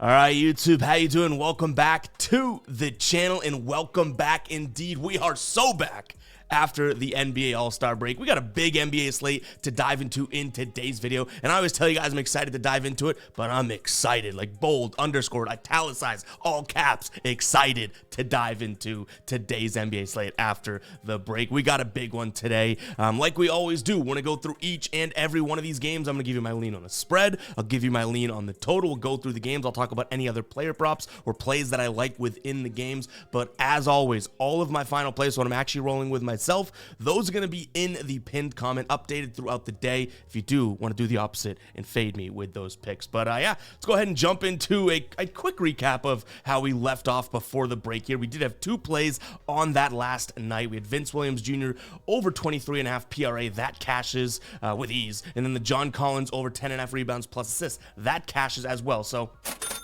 All right, YouTube, how you doing? Welcome back to the channel, and welcome back indeed. We are so back after the NBA All-Star break. We got a big NBA slate to dive into in today's video, and I always tell you guys I'm excited to dive into it, but I'm excited, like bold, underscored, italicized, all caps, excited to dive into today's NBA slate after the break. We got a big one today. Like we always do, want to go through each and every one of these games. I'm going to give you my lean on the spread. I'll give you my lean on the total. We'll go through the games. I'll talk about any other player props or plays that I like within the games. But as always, all of my final plays, what I'm actually rolling with myself, those are going to be in the pinned comment, updated throughout the day. If you do want to do the opposite and fade me with those picks. But yeah, let's go ahead and jump into a quick recap of how we left off before the break here. We did have two plays on that last night. We had Vince Williams Jr. over 23.5 PRA. That cashes with ease. And then the John Collins over 10.5 rebounds plus assists. That cashes as well. So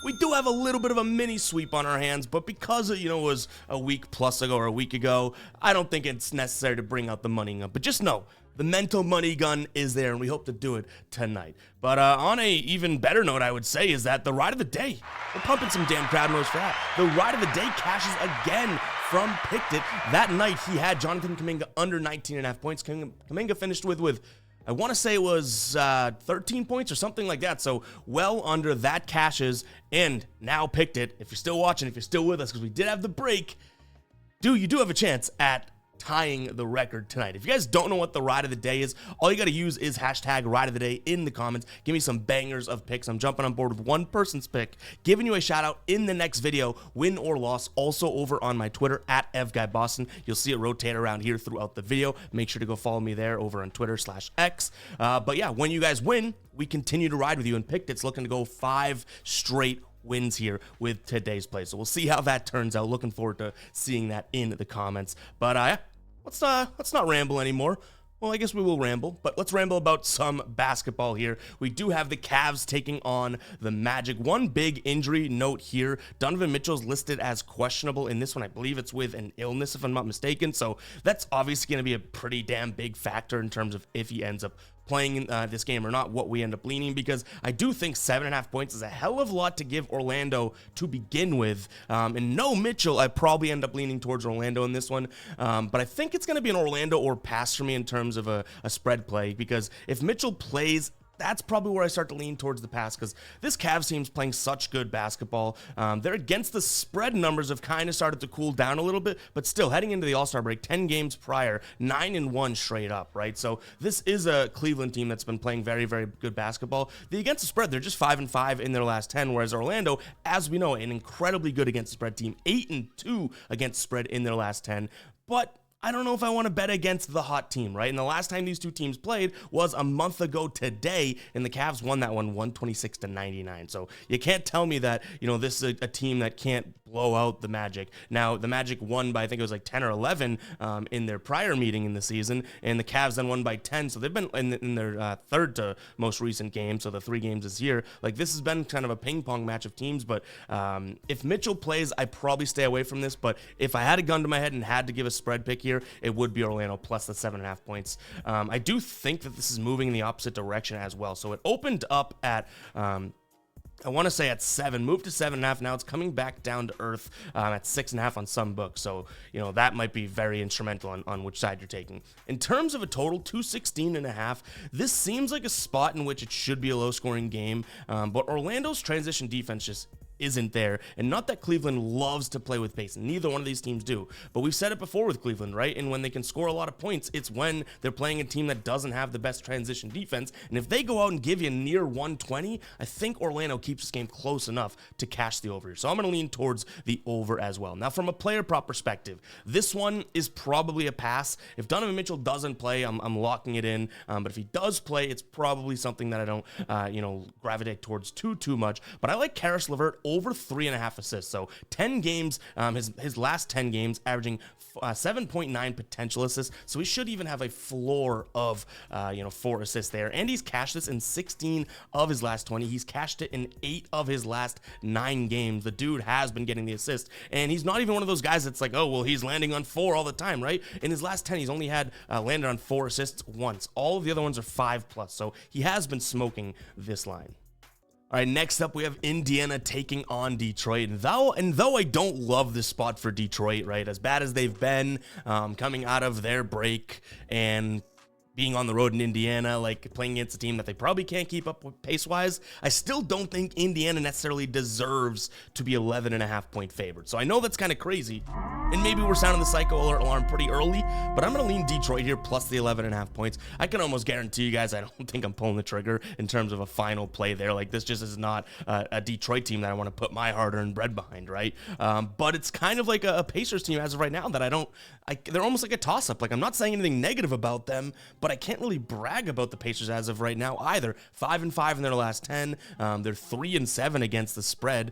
we do have a little bit of a mini sweep on our hands, but because it, was a week plus ago or a week ago, I don't think it's necessary to bring out the money gun. But just know, the mental money gun is there, and we hope to do it tonight. But on a even better note, I would say, is that the ride of the day, we're pumping some damn crowd noise for that. The ride of the day cashes again from Picked It. That night, he had Jonathan Kuminga under 19.5 points. Kuminga finished with I want to say it was 13 points or something like that. So well under that cashes, and now Picked It. If you're still watching, if you're still with us, because we did have the break, you do have a chance at tying the record tonight. If you guys don't know what the ride of the day is, all you got to use is hashtag ride of the day in the comments. Give me some bangers of picks. I'm jumping on board with one person's pick, giving you a shout out in the next video, win or loss. Also over on my Twitter at EvGuyBoston. You'll see it rotate around here throughout the video. Make sure to go follow me there over on Twitter/X. But yeah, when you guys win, we continue to ride with you, and Picked It's looking to go 5 straight wins here with today's play. So we'll see how that turns out. Looking forward to seeing that in the comments. But let's not ramble anymore. Well, I guess we will ramble, but let's ramble about some basketball here. We do have the Cavs taking on the Magic. One big injury note here. Donovan Mitchell's listed as questionable in this one. I believe it's with an illness, if I'm not mistaken. So that's obviously going to be a pretty damn big factor in terms of if he ends up playing this game or not, what we end up leaning, because I do think 7.5 points is a hell of a lot to give Orlando to begin with. And no Mitchell, I probably end up leaning towards Orlando in this one. But I think it's going to be an Orlando or pass for me in terms of a spread play, because if Mitchell plays, that's probably where I start to lean towards the pass, because this Cavs team's playing such good basketball. They're against the spread numbers have kind of started to cool down a little bit, but still heading into the All-Star break, 10 games prior, 9-1 straight up, right? So this is a Cleveland team that's been playing very, very good basketball. Against the spread, they're just 5-5 in their last 10, whereas Orlando, as we know, an incredibly good against the spread team, 8-2 against the spread in their last 10, but I don't know if I want to bet against the hot team, right? And the last time these two teams played was a month ago today, and the Cavs won that one 126-99. So you can't tell me that, this is a team that can't blow out the Magic. Now, the Magic won by, I think it was like 10 or 11 in their prior meeting in the season, and the Cavs then won by 10. So they've been in their third to most recent game, so the 3 games this year. Like, this has been kind of a ping pong match of teams, but if Mitchell plays, I probably stay away from this. But if I had a gun to my head and had to give a spread pick here, it would be Orlando plus the 7.5 points. I do think that this is moving in the opposite direction as well. So it opened up at I want to say at 7, moved to 7.5. Now it's coming back down to earth at 6.5 on some books. So, that might be very instrumental on which side you're taking. In terms of a total, 216.5, this seems like a spot in which it should be a low scoring game. But Orlando's transition defense just isn't there. And not that Cleveland loves to play with pace. Neither one of these teams do. But we've said it before with Cleveland, right? And when they can score a lot of points, it's when they're playing a team that doesn't have the best transition defense. And if they go out and give you near 120, I think Orlando keeps this game close enough to cash the over. So I'm going to lean towards the over as well. Now, from a player prop perspective, this one is probably a pass. If Donovan Mitchell doesn't play, I'm locking it in. But if he does play, it's probably something that I don't, gravitate towards too much. But I like Karis LeVert over 3.5 assists. So 10 games, his last 10 games, averaging 7.9 potential assists. So he should even have a floor of 4 assists there. And he's cashed this in 16 of his last 20. He's cashed it in 8 of his last 9 games. The dude has been getting the assist, and he's not even one of those guys that's like, oh well, he's landing on 4 all the time, right? In his last 10, he's only had landed on 4 assists once. All of the other ones are 5+. So he has been smoking this line. All right, next up we have Indiana taking on Detroit. And though I don't love this spot for Detroit, right, as bad as they've been coming out of their break and being on the road in Indiana, like playing against a team that they probably can't keep up with pace-wise, I still don't think Indiana necessarily deserves to be 11.5-point favorite. So I know that's kind of crazy, and maybe we're sounding the psycho alert alarm pretty early, but I'm going to lean Detroit here plus the 11.5 points. I can almost guarantee you guys I don't think I'm pulling the trigger in terms of a final play there. Like, this just is not a Detroit team that I want to put my hard-earned bread behind, right? But it's kind of like a Pacers team as of right now that they're almost like a toss-up. Like, I'm not saying anything negative about them, but I can't really brag about the Pacers as of right now either. 5-5 in their last 10. They're 3-7 against the spread.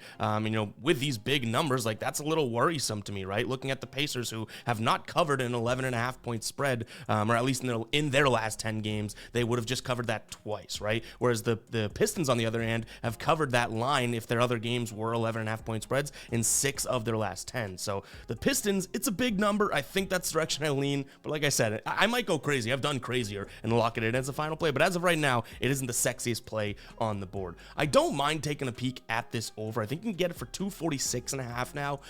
With these big numbers, like, that's a little worrisome to me, right? Looking at the Pacers, who have not covered an 11.5-point spread, or at least in their last 10 games, they would have just covered that twice, right? Whereas the Pistons, on the other hand, have covered that line if their other games were 11.5-point spreads in 6 of their last 10. So the Pistons, it's a big number. I think that's the direction I lean, but like I said, I might go crazy. I've done crazier and lock it in as a final play, but as of right now, it isn't the sexiest play on the board. I don't mind taking a peek at this over. I think you can get it for 246.5 now.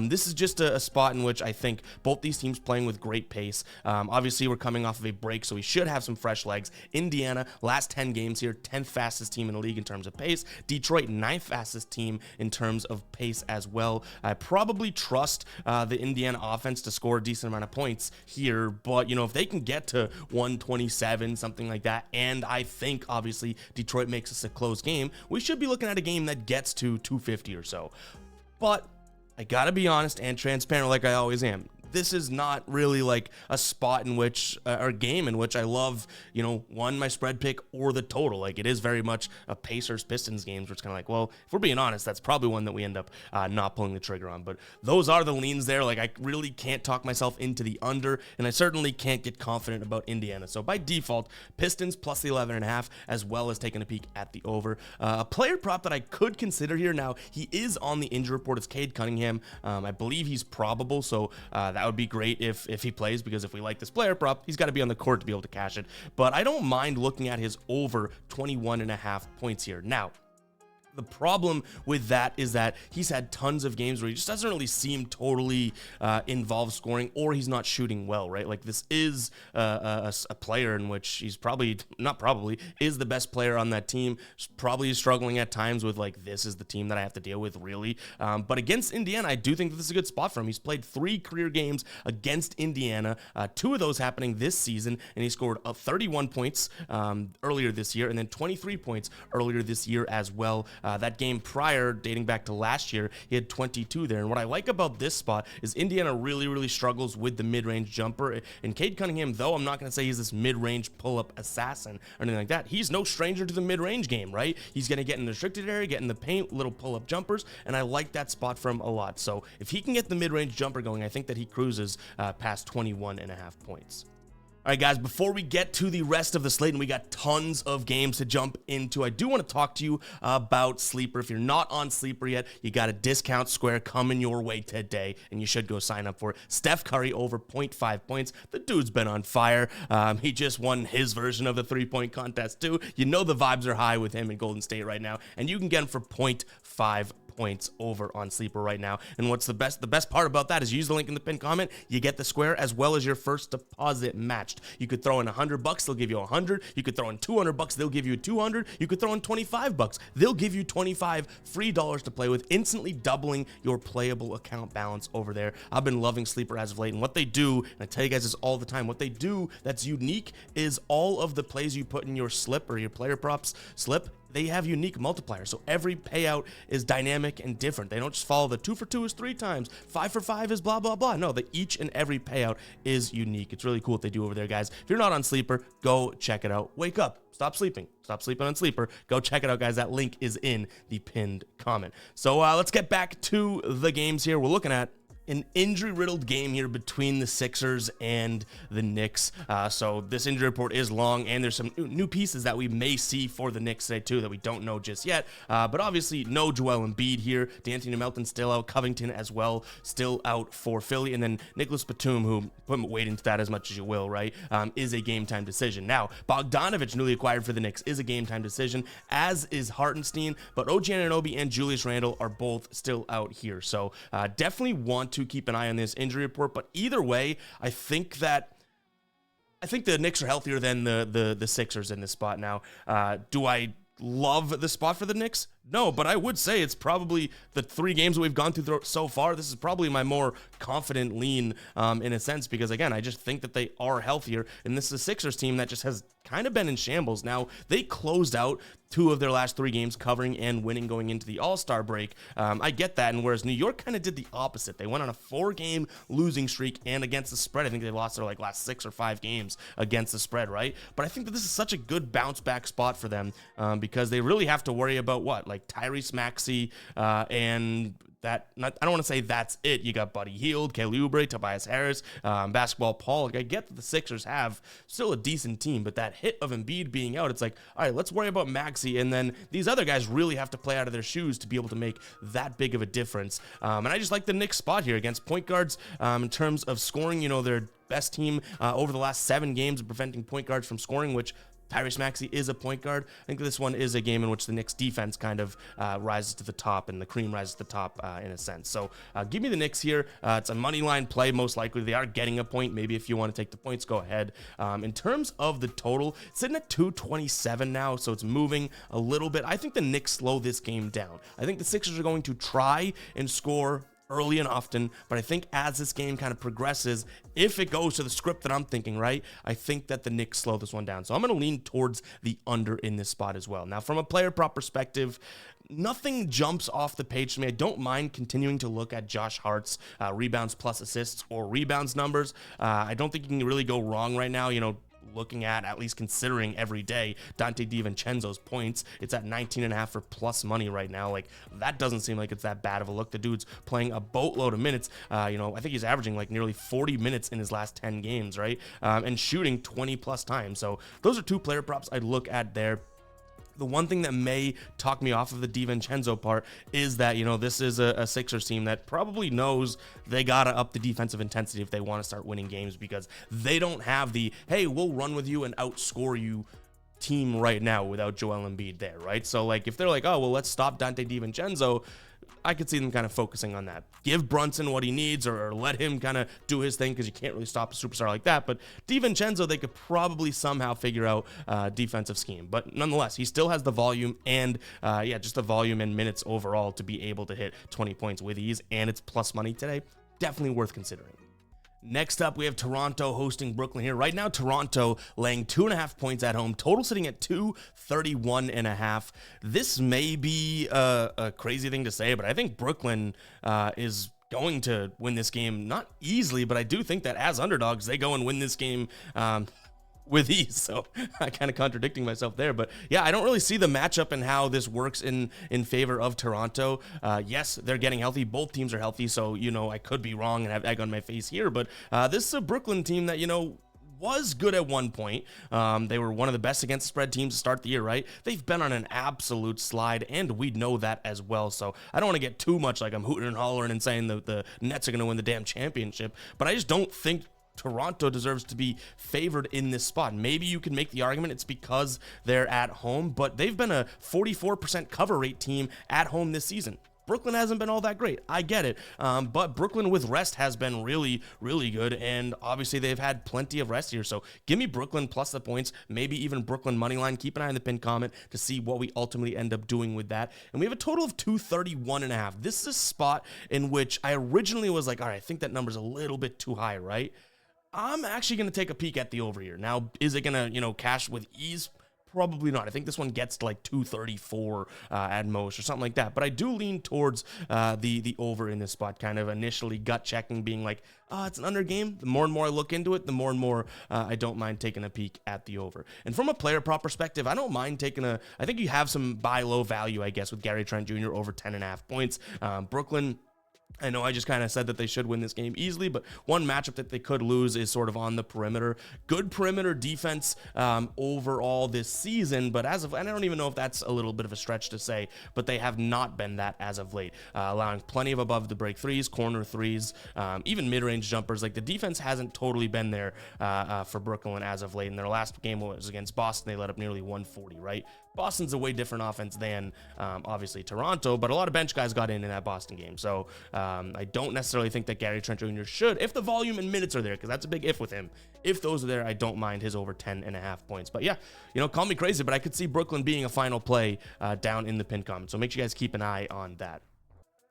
This is just a spot in which I think both these teams playing with great pace. Obviously, we're coming off of a break, so we should have some fresh legs. Indiana, last 10 games here, 10th fastest team in the league in terms of pace. Detroit, 9th fastest team in terms of pace as well. I probably trust the Indiana offense to score a decent amount of points here, but, if they can get to 127, something like that, and I think, obviously, Detroit makes this a close game, we should be looking at a game that gets to 250 or so. But I gotta be honest and transparent like I always am. This is not really like a spot in which, or game in which I love, my spread pick or the total. Like, it is very much a Pacers-Pistons games where it's kind of like, well, if we're being honest, that's probably one that we end up not pulling the trigger on. But those are the leans there. Like, I really can't talk myself into the under, and I certainly can't get confident about Indiana. So by default, Pistons plus the 11.5, as well as taking a peek at the over. A player prop that I could consider here now, he is on the injury report. It's Cade Cunningham. I believe he's probable, so that would be great if he plays, because if we like this player prop, he's got to be on the court to be able to cash it. But I don't mind looking at his over 21.5 points here. Now, the problem with that is that he's had tons of games where he just doesn't really seem totally involved scoring, or he's not shooting well, right? Like, this is a player in which he's is the best player on that team. Probably struggling at times with, like, this is the team that I have to deal with, really. But against Indiana, I do think that this is a good spot for him. He's played 3 career games against Indiana, 2 of those happening this season, and he scored 31 points earlier this year, and then 23 points earlier this year as well. That game prior, dating back to last year, he had 22 there. And what I like about this spot is Indiana really, really struggles with the mid-range jumper. And Cade Cunningham, though I'm not going to say he's this mid-range pull-up assassin or anything like that, he's no stranger to the mid-range game, right? He's going to get in the restricted area, get in the paint, little pull-up jumpers, and I like that spot for him a lot. So if he can get the mid-range jumper going, I think that he cruises past 21.5 points. All right, guys, before we get to the rest of the slate, and we got tons of games to jump into, I do want to talk to you about Sleeper. If you're not on Sleeper yet, you got a discount square coming your way today, and you should go sign up for it. Steph Curry over 0.5 points. The dude's been on fire. He just won his version of the three-point contest, too. You know the vibes are high with him in Golden State right now, and you can get him for 0.5 points over on Sleeper right now. And what's the best part about that is you use the link in the pinned comment, you get the square as well as your first deposit matched. You could throw in $100, they'll give you 100. You could throw in $200, they'll give you 200. You could throw in $25, they'll give you 25 free dollars to play with, instantly doubling your playable account balance over there. I've been loving Sleeper as of late, and what they do, and I tell you guys this all the time, what they do that's unique is all of the plays you put in your slip or your player props slip, they have unique multipliers. So every payout is dynamic and different. They don't just follow the 2 for 2 is 3 times, 5 for 5 is blah, blah, blah. No, each and every payout is unique. It's really cool what they do over there, guys. If you're not on Sleeper, go check it out. Wake up. Stop sleeping. Stop sleeping on Sleeper. Go check it out, guys. That link is in the pinned comment. So let's get back to the games here. We're looking at an injury-riddled game here between the Sixers and the Knicks. So this injury report is long, and there's some new pieces that we may see for the Knicks today too that we don't know just yet. But obviously, no Joel Embiid here. D'Anthony Melton still out. Covington as well, still out for Philly. And then Nicholas Batum, who put weight into that as much as you will, right, is a game-time decision. Now, Bogdanovich, newly acquired for the Knicks, is a game-time decision, as is Hartenstein. But OG Anunoby and Julius Randle are both still out here. So definitely want to keep an eye on this injury report. But either way, I think the Knicks are healthier than the Sixers in this spot now. Do I love the spot for the Knicks? No, but I would say it's probably the 3 games that we've gone through so far. This is probably my more confident lean in a sense, because again, I just think that they are healthier, and this is a Sixers team that just has kind of been in shambles. Now, they closed out 2 of their last 3 games, covering and winning going into the All-Star break. I get that, and whereas New York kind of did the opposite. They went on a 4-game losing streak, and against the spread, I think they lost their last 6 or 5 games against the spread, right? But I think that this is such a good bounce-back spot for them because they really have to worry about Tyrese Maxey and that, I don't want to say that's it. You got Buddy Hield, Kelly Oubre, Tobias Harris, Basketball Paul. I get that the Sixers have still a decent team, but that hit of Embiid being out, it's like, all right, let's worry about Maxey, and then these other guys really have to play out of their shoes to be able to make that big of a difference. And I just like the Knicks spot here against point guards in terms of scoring. They're best team over the last 7 games of preventing point guards from scoring, which Tyrese Maxey is a point guard. I think this one is a game in which the Knicks defense kind of rises to the top, and the cream rises to the top in a sense. So give me the Knicks here. It's a money line play, most likely. They are getting a point. Maybe if you want to take the points, go ahead. In terms of the total, it's sitting at 227 now, so it's moving a little bit. I think the Knicks slow this game down. I think the Sixers are going to try and score early and often, but I think as this game kind of progresses, if it goes to the script that I'm thinking, right, I think that the Knicks slow this one down. So I'm going to lean towards the under in this spot as well. Now, from a player prop perspective, nothing jumps off the page to me. I don't mind continuing to look at Josh Hart's rebounds plus assists or rebounds numbers. I don't think you can really go wrong right now, looking at least considering every day Dante DiVincenzo's points. It's at 19.5 for plus money right now. That doesn't seem like it's that bad of a look. The dude's playing a boatload of minutes. I think he's averaging nearly 40 minutes in his last 10 games, right? And shooting 20 plus times. So those are 2 player props I'd look at there. The one thing that may talk me off of the DiVincenzo part is that, this is a Sixers team that probably knows they got to up the defensive intensity if they want to start winning games, because they don't have the, hey, we'll run with you and outscore you team right now without Joel Embiid there, right? So, if they're like, oh, well, let's stop Dante DiVincenzo, I could see them kind of focusing on that. Give Brunson what he needs, or let him kind of do his thing, because you can't really stop a superstar like that. But DiVincenzo, they could probably somehow figure out defensive scheme. But nonetheless, he still has the volume and, just the volume and minutes overall to be able to hit 20 points with ease, and it's plus money today. Definitely worth considering. Next up, we have Toronto hosting Brooklyn here. Right now, Toronto laying 2.5 points at home. Total sitting at 231.5. This may be a crazy thing to say, but I think Brooklyn is going to win this game. Not easily, but I do think that as underdogs, they go and win this game with ease. So I kind of contradicting myself there, but yeah, I don't really see the matchup and how this works in favor of Toronto. Yes, they're getting healthy. Both teams are healthy. So, I could be wrong and have egg on my face here, but this is a Brooklyn team that, was good at one point. They were one of the best against the spread teams to start the year, right? They've been on an absolute slide, and we know that as well. So I don't want to get too much I'm hooting and hollering and saying the Nets are going to win the damn championship, but I just don't think Toronto deserves to be favored in this spot. Maybe you can make the argument it's because they're at home, but they've been a 44% cover rate team at home this season. Brooklyn hasn't been all that great. I get it. But Brooklyn with rest has been really, really good. And obviously they've had plenty of rest here. So give me Brooklyn plus the points, maybe even Brooklyn money line. Keep an eye on the pinned comment to see what we ultimately end up doing with that. And we have a total of 231.5. This is a spot in which I originally was like, all right, I think that number's a little bit too high, right? I'm actually going to take a peek at the over here. Now, is it going to, cash with ease? Probably not. I think this one gets to 234 at most or something like that. But I do lean towards the over in this spot, kind of initially gut checking, being like, oh, it's an under game. The more and more I look into it, the more and more I don't mind taking a peek at the over. And from a player prop perspective, I don't mind taking I think you have some buy low value, I guess, with Gary Trent Jr. over 10.5 points. Brooklyn I know I just kind of said that they should win this game easily, but one matchup that they could lose is sort of on the perimeter. Good perimeter defense overall this season, but and I don't even know if that's a little bit of a stretch to say, but they have not been that as of late, allowing plenty of above the break threes, corner threes, even mid-range jumpers. Like, the defense hasn't totally been there for Brooklyn as of late. In their last game was against Boston, they let up nearly 140, right? Boston's a way different offense than obviously Toronto, but a lot of bench guys got in that Boston game. So I don't necessarily think that Gary Trent Jr. should, if the volume and minutes are there, because that's a big if with him. If those are there, I don't mind his over 10.5 points. But yeah, call me crazy, but I could see Brooklyn being a final play down in the pin comment. So make sure you guys keep an eye on that.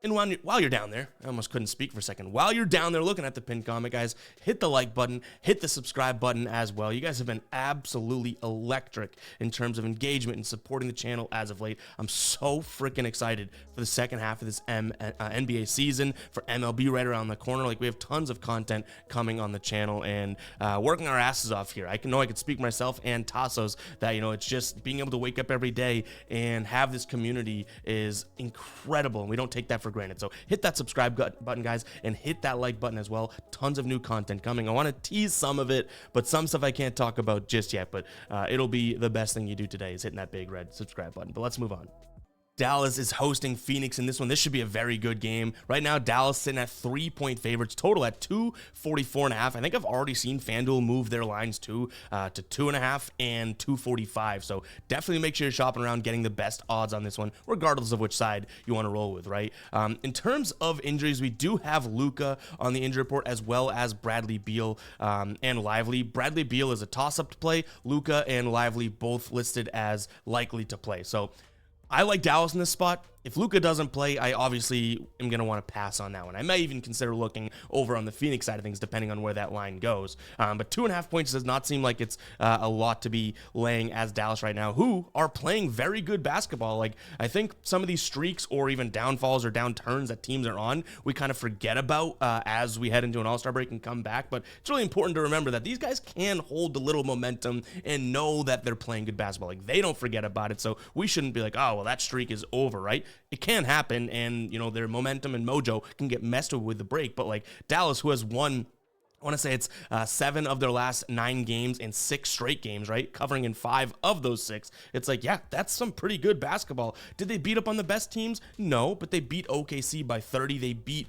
And while you're down there, I almost couldn't speak for a second. While you're down there looking at the pinned comment, guys, hit the like button, hit the subscribe button as well. You guys have been absolutely electric in terms of engagement and supporting the channel as of late. I'm so freaking excited for the second half of this NBA season, for MLB right around the corner. Like, we have tons of content coming on the channel and working our asses off here. I could speak myself and Tassos that, it's just being able to wake up every day and have this community is incredible, and we don't take that for granted. So hit that subscribe button, guys, and hit that like button as well. Tons of new content coming. I want to tease some of it, but some stuff I can't talk about just yet, but it'll be the best thing you do today is hitting that big red subscribe button. But let's move on. Dallas is hosting Phoenix in this one. This should be a very good game. Right now, Dallas sitting at 3-point favorites, total at 244.5. I think I've already seen FanDuel move their lines to 2.5 and 245. So definitely make sure you're shopping around, getting the best odds on this one, regardless of which side you want to roll with, right? In terms of injuries, we do have Luka on the injury report, as well as Bradley Beal and Lively. Bradley Beal is a toss-up to play. Luka and Lively both listed as likely to play. So I like Dallas in this spot. If Luka doesn't play, I obviously am going to want to pass on that one. I may even consider looking over on the Phoenix side of things, depending on where that line goes. But 2.5 points does not seem like it's a lot to be laying as Dallas right now, who are playing very good basketball. Like, I think some of these streaks or even downfalls or downturns that teams are on, we kind of forget about as we head into an All-Star break and come back. But it's really important to remember that these guys can hold a little momentum and know that they're playing good basketball. Like, they don't forget about it. So we shouldn't be like, oh, well, that streak is over, right? It can happen, and their momentum and mojo can get messed with the break. But like Dallas, who has won, I want to say it's 7 of their last 9 games and 6 straight games, right? Covering in 5 of those 6. It's like, yeah, that's some pretty good basketball. Did they beat up on the best teams? No, but they beat OKC by 30. They beat,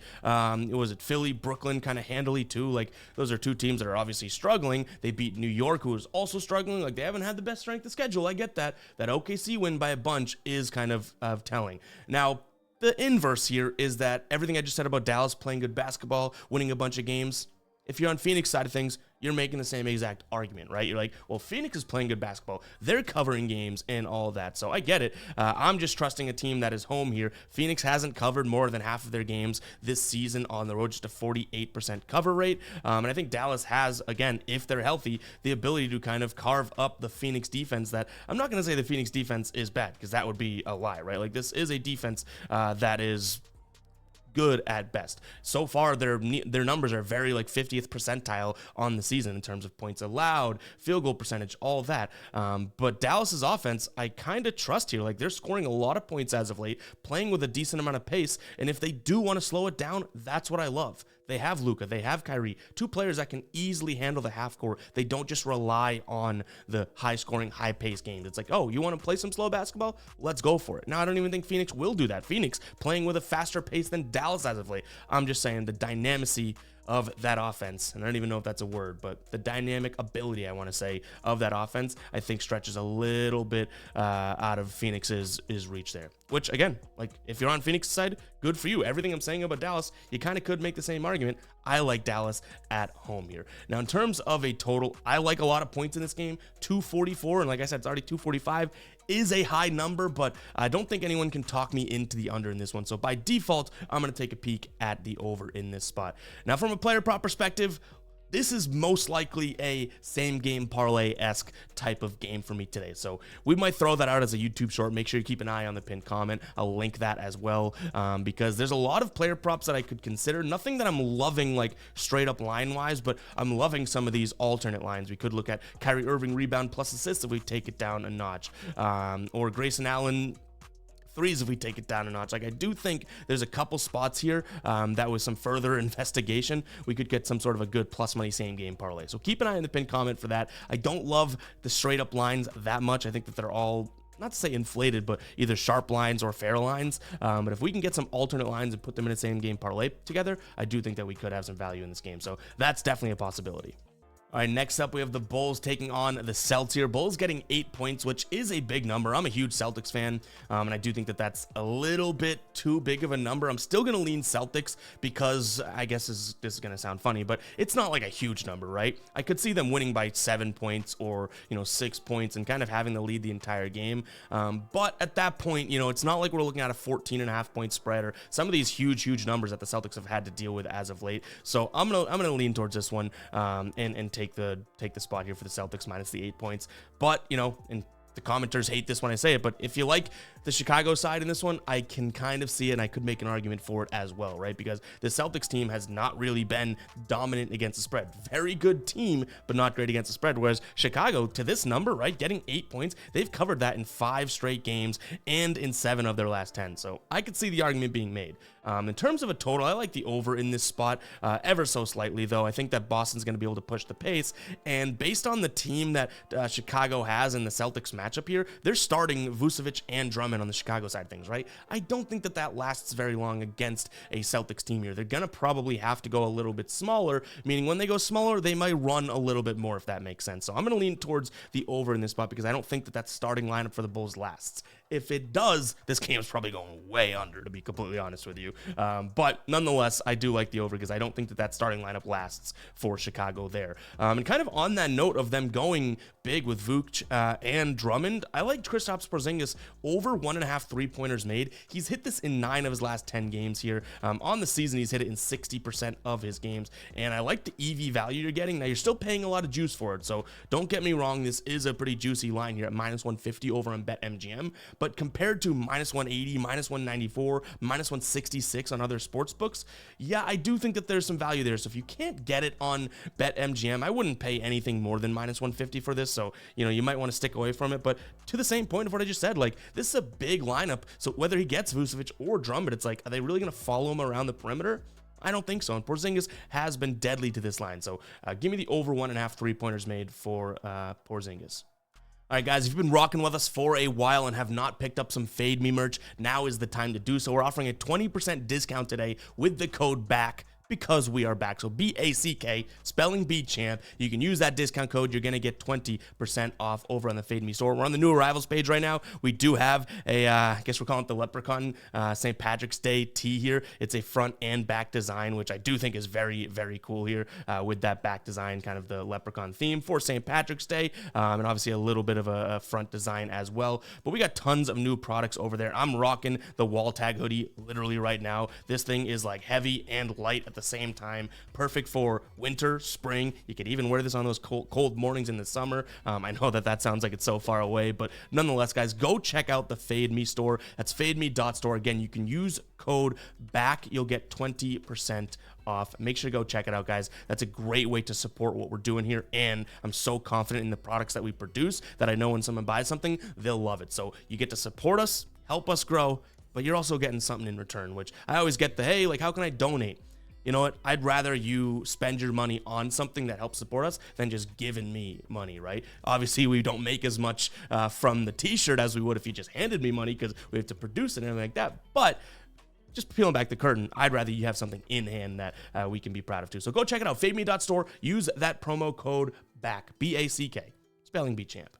Philly, Brooklyn kind of handily too. Like, those are 2 teams that are obviously struggling. They beat New York, who is also struggling. Like, they haven't had the best strength of schedule. I get that. That OKC win by a bunch is kind of telling. Now, the inverse here is that everything I just said about Dallas playing good basketball, winning a bunch of games, if you're on Phoenix side of things, you're making the same exact argument, right? You're like, well, Phoenix is playing good basketball. They're covering games and all that. So I get it. I'm just trusting a team that is home here. Phoenix hasn't covered more than half of their games this season on the road, just a 48% cover rate. And I think Dallas has, again, if they're healthy, the ability to kind of carve up the Phoenix defense. That I'm not going to say the Phoenix defense is bad, because that would be a lie, right? Like, this is a defense that is good at best. So far, their numbers are very 50th percentile on the season in terms of points allowed, field goal percentage, all that. But Dallas's offense, I kind of trust here. Like, they're scoring a lot of points as of late, playing with a decent amount of pace. And if they do want to slow it down, that's what I love. They have Luka, they have Kyrie, 2 players that can easily handle the half court. They don't just rely on the high-scoring, high-paced games. It's like, oh, you want to play some slow basketball? Let's go for it. Now, I don't even think Phoenix will do that. Phoenix playing with a faster pace than Dallas as of late. I'm just saying the dynamicy of that offense, and I don't even know if that's a word, but the dynamic ability, I want to say, of that offense, I think stretches a little bit out of Phoenix's reach there. Which, again, like, if you're on Phoenix's side, good for you. Everything I'm saying about Dallas, you kind of could make the same argument. I like Dallas at home here. Now, in terms of a total, I like a lot of points in this game. 244, and like I said, it's already 245, is a high number, but I don't think anyone can talk me into the under in this one. So by default, I'm going to take a peek at the over in this spot. Now, from a player prop perspective, this is most likely a same game parlay-esque type of game for me today. So we might throw that out as a YouTube short. Make sure you keep an eye on the pinned comment. I'll link that as well, because there's a lot of player props that I could consider. Nothing that I'm loving like straight up line-wise, but I'm loving some of these alternate lines. We could look at Kyrie Irving rebound plus assists if we take it down a notch, or Grayson Allen threes if we take it down a notch. Like, I do think there's a couple spots here that with some further investigation, we could get some sort of a good plus money same game parlay. So keep an eye on the pinned comment for that. I don't love the straight up lines that much. I think that they're all, not to say inflated, but either sharp lines or fair lines. But if we can get some alternate lines and put them in a same game parlay together, I do think that we could have some value in this game. So that's definitely a possibility. All right, next up, we have the Bulls taking on the Celtics here. Bulls getting 8 points, which is a big number. I'm a huge Celtics fan, and I do think that that's a little bit too big of a number. I'm still going to lean Celtics because I guess this is going to sound funny, but it's not like a huge number, right? I could see them winning by 7 points or, 6 points and kind of having the lead the entire game. But at that point, it's not like we're looking at a 14.5-point spread or some of these huge numbers that the Celtics have had to deal with as of late. So I'm gonna lean towards this one and take the spot here for the Celtics minus the 8 points. But, and the commenters hate this when I say it, but if you like the Chicago side in this one, I can kind of see it, and I could make an argument for it as well, right? Because the Celtics team has not really been dominant against the spread. Very good team, but not great against the spread. Whereas Chicago, to this number, right, getting 8 points, they've covered that in 5 straight games and in 7 of their last 10. So I could see the argument being made. In terms of a total, I like the over in this spot ever so slightly, though. I think that Boston's going to be able to push the pace, and based on the team that Chicago has in the Celtics matchup here, they're starting Vucevic and Drummond on the Chicago side of things, right? I don't think that lasts very long against a Celtics team here. They're going to probably have to go a little bit smaller, meaning when they go smaller, they might run a little bit more, if that makes sense. So I'm going to lean towards the over in this spot because I don't think that starting lineup for the Bulls lasts. If it does, this game is probably going way under, to be completely honest with you. But nonetheless, I do like the over because I don't think that starting lineup lasts for Chicago there. And kind of on that note of them going big with Vooch and Drummond, I like Kristaps Porzingis over 1.5 3-pointers made. He's hit this in 9 of his last 10 games here. On the season, he's hit it in 60% of his games. And I like the EV value you're getting. Now, you're still paying a lot of juice for it. So don't get me wrong. This is a pretty juicy line here at minus 150 over on BetMGM. But compared to minus 180, minus 194, minus 166 on other sports books, yeah, I do think that there's some value there. So if you can't get it on BetMGM, I wouldn't pay anything more than minus 150 for this. So, you might want to stick away from it. But to the same point of what I just said, like, this is a big lineup. So whether he gets Vucevic or Drummond, it's like, are they really going to follow him around the perimeter? I don't think so. And Porzingis has been deadly to this line. So give me the over 1.5 3-pointers made for Porzingis. All right, guys, if you've been rocking with us for a while and have not picked up some Fade Me merch, now is the time to do so. We're offering a 20% discount today with the code BACK. Because we are back. So BACK, spelling bee champ. You can use that discount code. You're going to get 20% off over on the Fade Me store. We're on the new arrivals page right now. We do have a, I guess we're calling it the Leprechaun St. Patrick's Day tee here. It's a front and back design, which I do think is very, very cool here with that back design, kind of the Leprechaun theme for St. Patrick's Day. And obviously a little bit of a front design as well. But we got tons of new products over there. I'm rocking the wall tag hoodie literally right now. This thing is like heavy and light at the same time, perfect for winter, spring. You could even wear this on those cold mornings in the summer. I know that sounds like it's so far away, but nonetheless, guys, go check out the Fade Me store. That's fademe.store. Again, you can use code BACK. You'll get 20% off. Make sure to go check it out, guys. That's a great way to support what we're doing here, and I'm so confident in the products that we produce that I know when someone buys something, they'll love it. So you get to support us, help us grow, but you're also getting something in return, which I always get the, hey, like, how can I donate? You know what? I'd rather you spend your money on something that helps support us than just giving me money, right? Obviously, we don't make as much from the t-shirt as we would if you just handed me money because we have to produce it and everything like that. But just peeling back the curtain, I'd rather you have something in hand that we can be proud of too. So go check it out, fademe.store. Use that promo code BACK, B-A-C-K, spelling bee champ.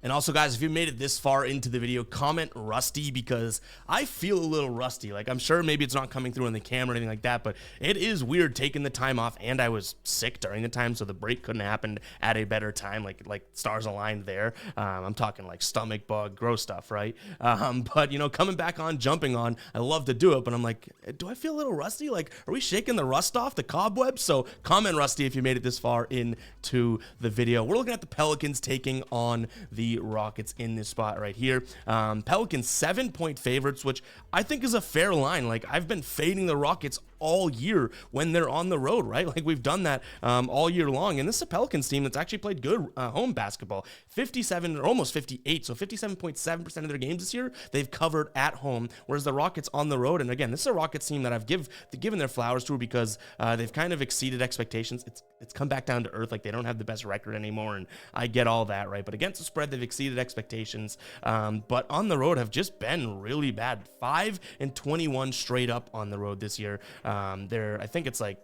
And also, guys, if you made it this far into the video, comment rusty because I feel a little rusty. Like, I'm sure maybe it's not coming through on the camera or anything like that, but it is weird taking the time off, and I was sick during the time, so the break couldn't happen at a better time, like stars aligned there. I'm talking like stomach bug, gross stuff, right? But, coming back on, jumping on, I love to do it, but I'm like, do I feel a little rusty? Like, are we shaking the rust off, the cobwebs? So comment rusty if you made it this far into the video. We're looking at the Pelicans taking on the Rockets in this spot right here. Pelicans 7-point favorites, which I think is a fair line. Like, I've been fading the Rockets all year when they're on the road, right? Like we've done that all year long. And this is a Pelicans team that's actually played good home basketball. 57 or almost 58, so 57.7% of their games this year they've covered at home, whereas the Rockets on the road. And again, this is a Rockets team that I've given their flowers to because they've kind of exceeded expectations. It's come back down to earth. Like they don't have the best record anymore, and I get all that, right? But against the spread, they've exceeded expectations. But on the road have just been really bad. 5-21 straight up on the road this year. I think it's like,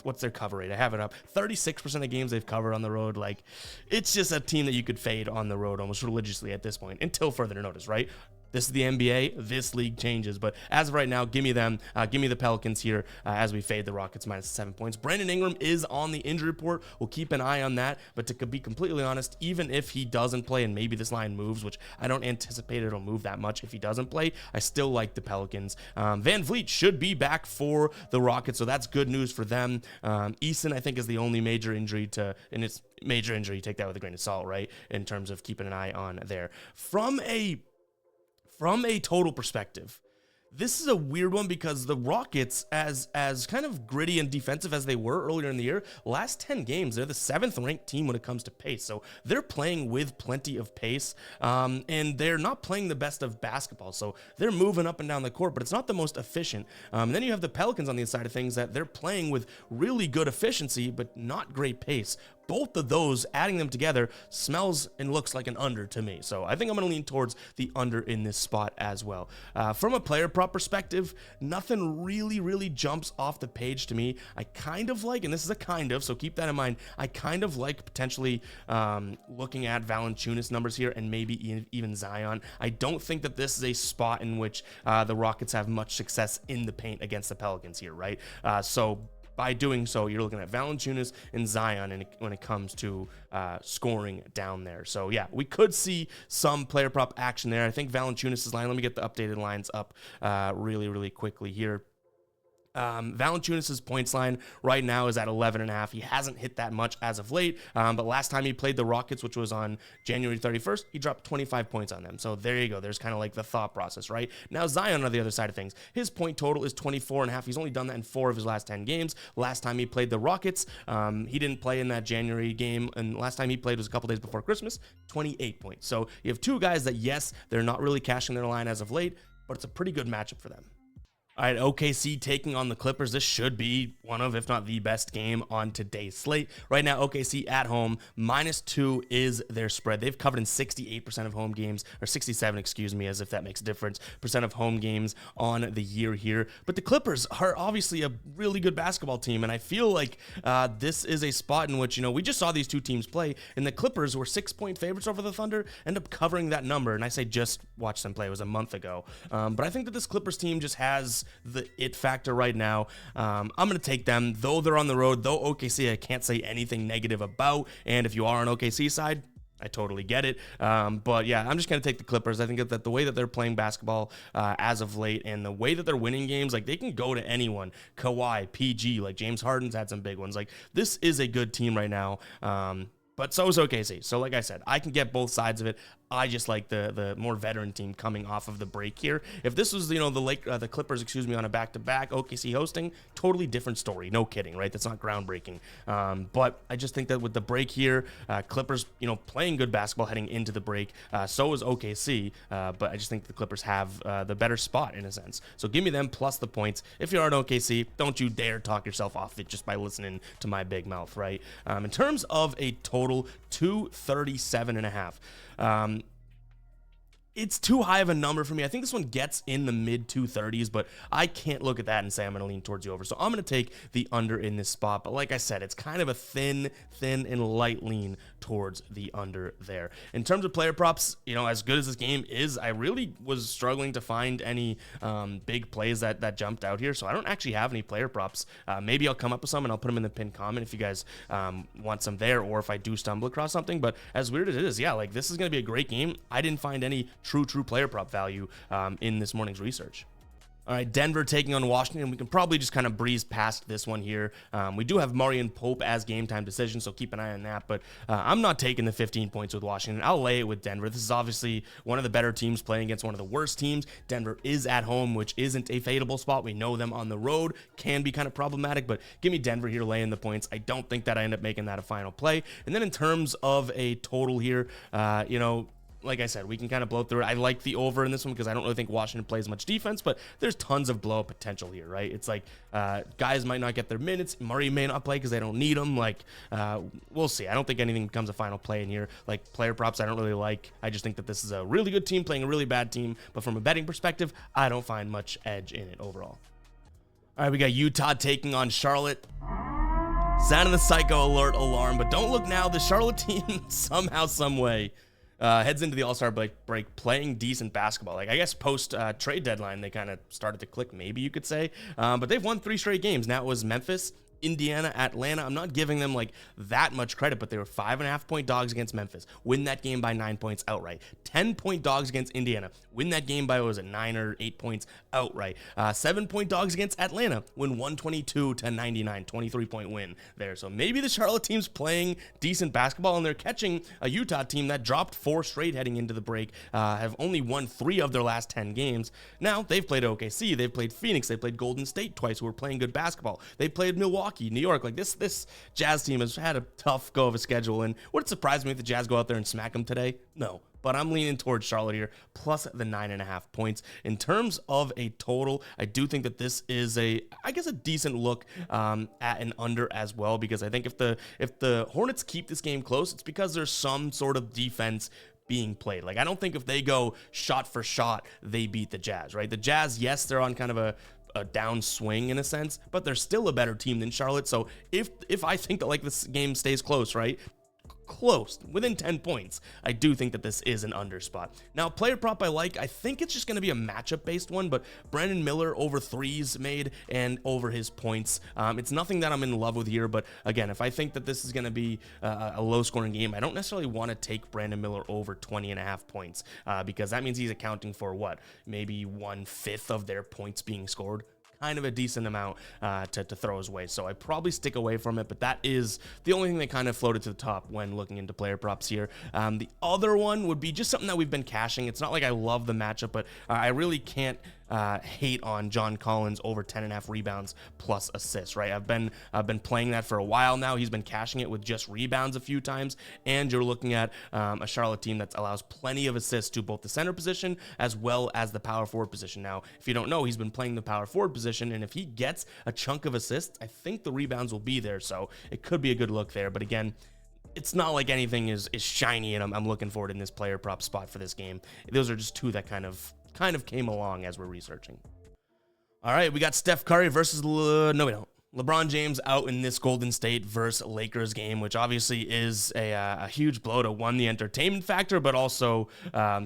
what's their cover rate? I have it up. 36% of games they've covered on the road. Like, it's just a team that you could fade on the road almost religiously at this point until further notice, right? This is the NBA. This league changes. But as of right now, give me them. Give me the Pelicans here as we fade the Rockets minus 7 points. Brandon Ingram is on the injury report. We'll keep an eye on that. But to be completely honest, even if he doesn't play and maybe this line moves, which I don't anticipate it'll move that much if he doesn't play, I still like the Pelicans. Van Vliet should be back for the Rockets, so that's good news for them. Eason, I think, is the only major injury and it's major injury. Take that with a grain of salt, right? In terms of keeping an eye on there. From a total perspective, this is a weird one because the Rockets, as kind of gritty and defensive as they were earlier in the year, last 10 games, they're the 7th ranked team when it comes to pace. So they're playing with plenty of pace, and they're not playing the best of basketball. So they're moving up and down the court, but it's not the most efficient. And then you have the Pelicans on the side of things that they're playing with really good efficiency, but not great pace. Both of those, adding them together, smells and looks like an under to me. So I think I'm going to lean towards the under in this spot as well. From a player prop perspective, nothing really jumps off the page to me. I kind of like, and this is a kind of, so keep that in mind, I kind of like potentially looking at Valanciunas numbers here and maybe even Zion. I don't think that this is a spot in which the Rockets have much success in the paint against the Pelicans here, right? So by doing so, you're looking at Valanciunas and Zion when it comes to scoring down there. So, yeah, we could see some player prop action there. I think Valanciunas' line, let me get the updated lines up really quickly here. Valanciunas' points line right now is at 11.5. He hasn't hit that much as of late, but last time he played the Rockets, which was on January 31st, he dropped 25 points on them. So there you go. There's kind of like the thought process, right? Now Zion on the other side of things, his point total is 24.5. He's only done that in 4 of his last 10 games. Last time he played the Rockets, he didn't play in that January game, and last time he played was a couple days before Christmas, 28 points. So you have two guys that, yes, they're not really cashing their line as of late, but it's a pretty good matchup for them. All right, OKC taking on the Clippers. This should be one of, if not the best game on today's slate. Right now, OKC at home, -2 is their spread. They've covered in 68% of home games, or 67, excuse me, as if that makes a difference, percent of home games on the year here. But the Clippers are obviously a really good basketball team, and I feel like this is a spot in which, we just saw these two teams play, and the Clippers were 6-point favorites over the Thunder, end up covering that number, and I say just watch them play. It was a month ago. But I think that this Clippers team just has the it factor right now. I'm going to take them, though they're on the road, though OKC I can't say anything negative about, and if you are on OKC side, I totally get it. But yeah, I'm just going to take the Clippers. I think that the way that they're playing basketball as of late and the way that they're winning games, like they can go to anyone. Kawhi, PG, like James Harden's had some big ones. Like this is a good team right now. But so is OKC. So like I said, I can get both sides of it. I just like the more veteran team coming off of the break here. If this was, the Clippers, on a back-to-back, OKC hosting, totally different story. No kidding, right? That's not groundbreaking. But I just think that with the break here, Clippers, playing good basketball heading into the break. So is OKC. But I just think the Clippers have the better spot in a sense. So give me them plus the points. If you're on OKC, don't you dare talk yourself off it just by listening to my big mouth, right? In terms of a total, 237.5. It's too high of a number for me. I think this one gets in the mid 230s, but I can't look at that and say I'm going to lean towards the over. So I'm going to take the under in this spot. But like I said, it's kind of a thin and light lean towards the under there. In terms of player props, as good as this game is, I really was struggling to find any big plays that jumped out here. So I don't actually have any player props. Maybe I'll come up with some and I'll put them in the pinned comment if you guys want some there, or if I do stumble across something. But as weird as it is, yeah, like this is going to be a great game. I didn't find any true player prop value in this morning's research. All right, Denver taking on Washington. We can probably just kind of breeze past this one here. We do have Marion Pope as game time decision, so keep an eye on that. But I'm not taking the 15 points with Washington. I'll lay it with Denver. This is obviously one of the better teams playing against one of the worst teams. Denver is at home, which isn't a fadeable spot. We know them on the road can be kind of problematic, but give me Denver here laying the points. I don't think that I end up making that a final play. And then in terms of a total here, like I said, we can kind of blow through it. I like the over in this one because I don't really think Washington plays much defense, but there's tons of blow potential here, right? It's like guys might not get their minutes. Murray may not play because they don't need them. Like, we'll see. I don't think anything becomes a final play in here. Like, player props I don't really like. I just think that this is a really good team playing a really bad team, but from a betting perspective, I don't find much edge in it overall. All right, we got Utah taking on Charlotte. Sound of the psycho alert alarm, but don't look now. The Charlotte team somehow, some way, heads into the All-Star break playing decent basketball. Like, I guess post trade deadline, they kind of started to click, maybe you could say. But they've won 3 straight games. Now it was Memphis, Indiana, Atlanta. I'm not giving them like that much credit, but they were 5.5-point dogs against Memphis. Win that game by 9 points outright. 10-point dogs against Indiana. Win that game by, what was it, 9 or 8 points outright. 7-point dogs against Atlanta. Win 122-99. 23-point win there. So maybe the Charlotte team's playing decent basketball, and they're catching a Utah team that dropped 4 straight heading into the break. Have only won 3 of their last 10 games. Now they've played OKC. They've played Phoenix. They played Golden State twice, who are playing good basketball. They played Milwaukee, New York. Like, this Jazz team has had a tough go of a schedule, and would it surprise me if the Jazz go out there and smack them today? No. But I'm leaning towards Charlotte here, plus the 9.5 points. In terms of a total, I do think that this is a decent look at an under as well, because I think if the Hornets keep this game close, it's because there's some sort of defense being played. Like, I don't think if they go shot for shot, they beat the Jazz, right? The Jazz, yes, they're on kind of a downswing in a sense, but they're still a better team than Charlotte. So if I think that, like, this game stays close, right? Close, within 10 points, I do think that this is an under spot. Now, player prop I like, I think it's just going to be a matchup based one, but Brandon Miller over threes made and over his points. It's nothing that I'm in love with here, but again, if I think that this is going to be a low scoring game, I don't necessarily want to take Brandon Miller over 20.5 points because that means he's accounting for what, maybe 1/5 of their points being scored. Kind of a decent amount to throw his way. So I probably stick away from it, but that is the only thing that kind of floated to the top when looking into player props here. The other one would be just something that we've been cashing. It's not like I love the matchup, but I really can't hate on John Collins over 10.5 rebounds plus assists, right? I've been playing that for a while now. He's been cashing it with just rebounds a few times, and you're looking at a Charlotte team that allows plenty of assists to both the center position as well as the power forward position. Now, if you don't know, he's been playing the power forward position, and if he gets a chunk of assists, I think the rebounds will be there, so it could be a good look there. But again, it's not like anything is shiny, and I'm looking forward in this player prop spot for this game. Those are just two that kind of came along as we're researching. All right, we got Steph Curry versus no, we don't. LeBron James out in this Golden State versus Lakers game, which obviously is a huge blow to, one, the entertainment factor, but also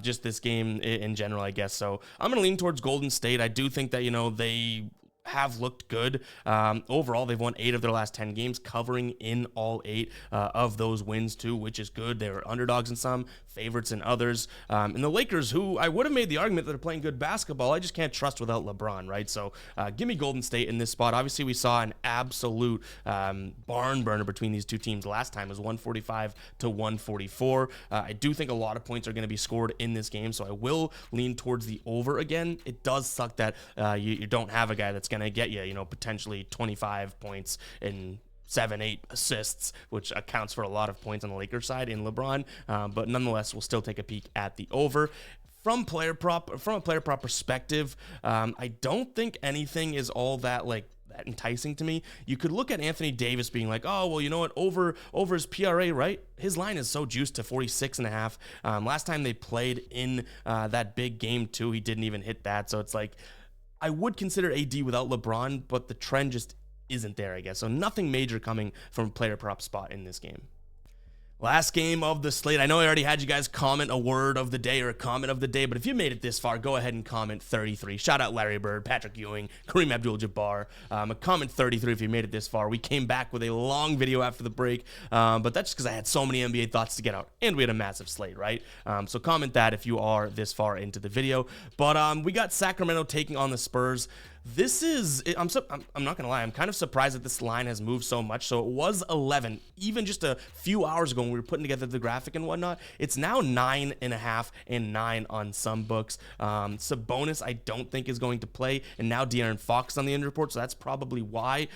just this game in general, I guess. So I'm going to lean towards Golden State. I do think that, they have looked good. Overall, they've won 8 of their last 10 games, covering in all 8 of those wins too, which is good. They were underdogs in some, favorites in others. And the Lakers, who I would have made the argument that they're playing good basketball, I just can't trust without LeBron, right? So give me Golden State in this spot. Obviously, we saw an absolute barn burner between these two teams last time. It was 145-144. I do think a lot of points are going to be scored in this game, so I will lean towards the over again. It does suck that you don't have a guy that's going to get you, potentially 25 points and 7-8 assists, which accounts for a lot of points on the Lakers side in LeBron. But nonetheless, we'll still take a peek at the over. From a player prop perspective, I don't think anything is all that that enticing to me. You could look at Anthony Davis being like, oh, well, you know what, over his PRA, right? His line is so juiced to 46.5. Last time they played in that big game too, he didn't even hit that. So it's like, I would consider AD without LeBron, but the trend just isn't there, I guess. So nothing major coming from a player prop spot in this game. Last game of the slate. I know I already had you guys comment a word of the day or a comment of the day, but if you made it this far, go ahead and comment 33. Shout out Larry Bird, Patrick Ewing, Kareem Abdul-Jabbar. A comment 33 if you made it this far. We came back with a long video after the break, but that's just because I had so many NBA thoughts to get out, and we had a massive slate, right? So comment that if you are this far into the video. But we got Sacramento taking on the Spurs. This is, I'm not gonna lie, I'm kind of surprised that this line has moved so much. So it was 11 even just a few hours ago when we were putting together the graphic and whatnot. It's now 9.5 and 9 on some books. Sabonis I don't think is going to play, and now De'Aaron Fox on the injury report, so that's probably why.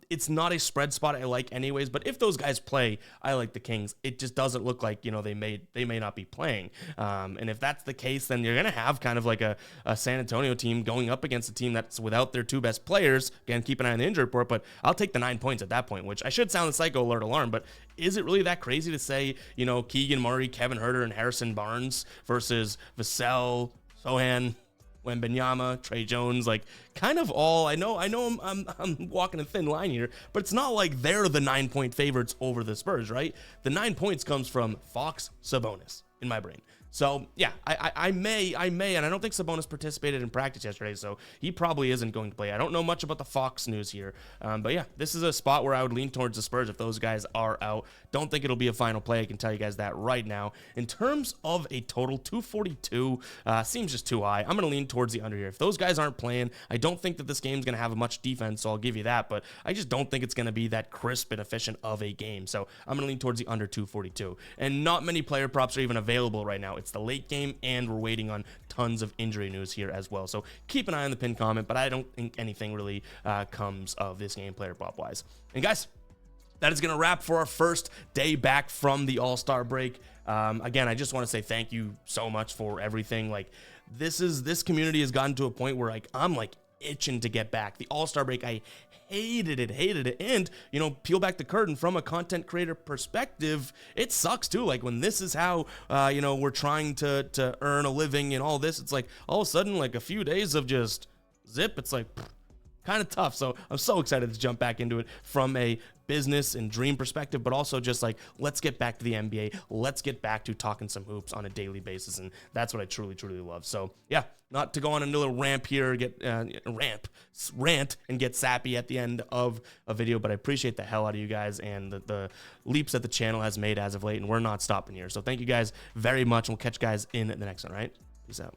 It's not a spread spot I like anyways, but if those guys play, I like the Kings. It just doesn't look like, you know, they may not be playing, and if that's the case, then you're gonna have kind of like a San Antonio team going up against a team that's without their two best players. Again, keep an eye on the injury report, but I'll take the 9 points at that point, which I should sound the psycho alert alarm, but is it really that crazy to say, you know, Keegan Murray, Kevin Huerter, and Harrison Barnes versus Vassell, Sohan, Wembanyama, Trey Jones, like kind of all, I know I'm walking a thin line here, but it's not like they're the 9-point favorites over the Spurs, right? The 9 points comes from Fox, Sabonis in my brain. So yeah, I may, and I don't think Sabonis participated in practice yesterday, so he probably isn't going to play. I don't know much about the Fox news here, but yeah, this is a spot where I would lean towards the Spurs if those guys are out. Don't think it'll be a final play. I can tell you guys that right now. In terms of a total, 242 seems just too high. I'm going to lean towards the under here. If those guys aren't playing, I don't think that this game's going to have much defense, so I'll give you that, but I just don't think it's going to be that crisp and efficient of a game, so I'm going to lean towards the under 242. And not many player props are even available right now. It's the late game, and we're waiting on tons of injury news here as well. So keep an eye on the pinned comment, but I don't think anything really comes of this game player prop wise. And guys, that is going to wrap for our first day back from the All-Star break. Again, I just want to say thank you so much for everything. Like this community has gotten to a point where I'm itching to get back. The All-Star break, I hated it. And, you know, peel back the curtain from a content creator perspective, it sucks too. Like when this is how, you know, we're trying to earn a living and all this, it's like all of a sudden, like a few days of just zip, it's like kind of tough. So I'm so excited to jump back into it from a business and dream perspective, but also just like, let's get back to the NBA. Let's get back to talking some hoops on a daily basis. And that's what I truly love. So yeah, not to go on a little ramp here, rant and get sappy at the end of a video, but I appreciate the hell out of you guys and the leaps that the channel has made as of late, and we're not stopping here. So thank you guys very much. And we'll catch you guys in the next one, right? Peace out.